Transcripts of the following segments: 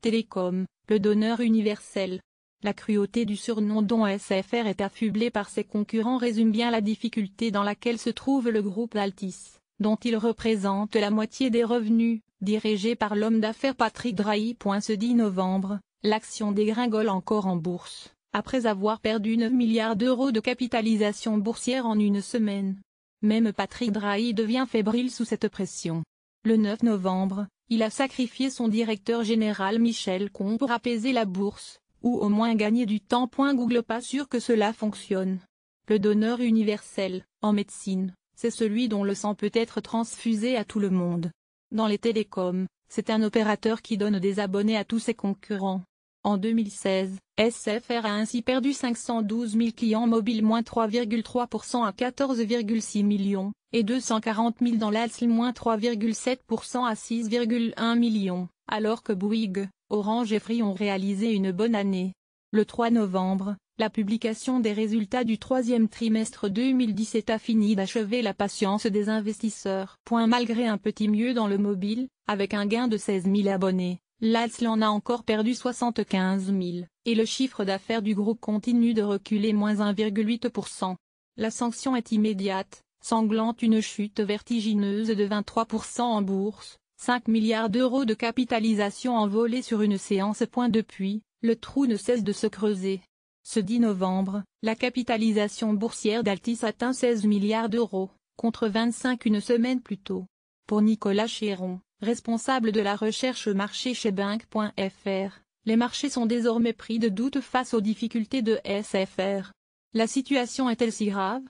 Télécom, le donneur universel. La cruauté du surnom dont SFR est affublé par ses concurrents résume bien la difficulté dans laquelle se trouve le groupe Altice, dont il représente la moitié des revenus, dirigé par l'homme d'affaires Patrick Drahi. Ce 10 novembre, l'action dégringole encore en bourse, après avoir perdu 9 milliards d'euros de capitalisation boursière en une semaine. Même Patrick Drahi devient fébrile sous cette pression. Le 9 novembre, il a sacrifié son directeur général Michel Combe pour apaiser la bourse, ou au moins gagner du temps. Google pas sûr que cela fonctionne. Le donneur universel, en médecine, c'est celui dont le sang peut être transfusé à tout le monde. Dans les télécoms, c'est un opérateur qui donne des abonnés à tous ses concurrents. En 2016, SFR a ainsi perdu 512 000 clients mobiles, moins 3,3% à 14,6 millions, et 240 000 dans l'ALSL, moins 3,7% à 6,1 millions, alors que Bouygues, Orange et Free ont réalisé une bonne année. Le 3 novembre, la publication des résultats du troisième trimestre 2017 a fini d'achever la patience des investisseurs. Malgré un petit mieux dans le mobile, avec un gain de 16 000 abonnés, l'ALSL en a encore perdu 75 000, et le chiffre d'affaires du groupe continue de reculer, moins 1,8%. La sanction est immédiate, sanglante: une chute vertigineuse de 23% en bourse, 5 milliards d'euros de capitalisation envolés sur une séance. Depuis, le trou ne cesse de se creuser. Ce 10 novembre, la capitalisation boursière d'Altis atteint 16 milliards d'euros, contre 25 une semaine plus tôt. Pour Nicolas Chéron, responsable de la recherche marché chez Bank.fr, les marchés sont désormais pris de doute face aux difficultés de SFR. La situation est-elle si grave?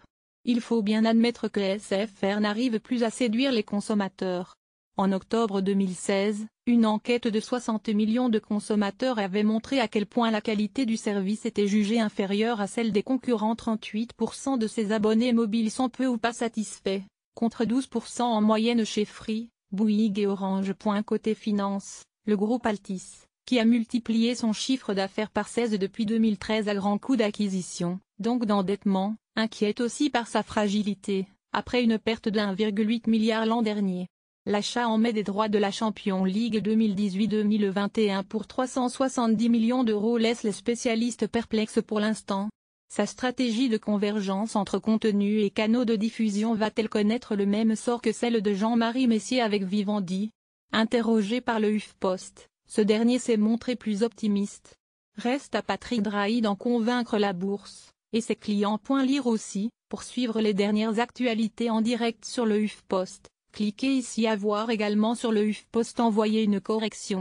Il faut bien admettre que SFR n'arrive plus à séduire les consommateurs. En octobre 2016, une enquête de 60 millions de consommateurs avait montré à quel point la qualité du service était jugée inférieure à celle des concurrents. 38% de ces abonnés mobiles sont peu ou pas satisfaits, contre 12% en moyenne chez Free, Bouygues et Orange. Côté finance, le groupe Altice, qui a multiplié son chiffre d'affaires par 16 depuis 2013 à grands coups d'acquisition, donc d'endettement, inquiète aussi par sa fragilité, après une perte de 1,8 milliard l'an dernier. L'achat en mai des droits de la Champions League 2018-2021 pour 370 millions d'euros laisse les spécialistes perplexes pour l'instant. Sa stratégie de convergence entre contenu et canaux de diffusion va-t-elle connaître le même sort que celle de Jean-Marie Messier avec Vivendi? Interrogé par le HuffPost, ce dernier s'est montré plus optimiste. Reste à Patrick Drahi d'en convaincre la bourse, et ses clients. Lire aussi, pour suivre les dernières actualités en direct sur le HuffPost. Cliquez ici à voir également sur le HuffPost. Envoyer une correction.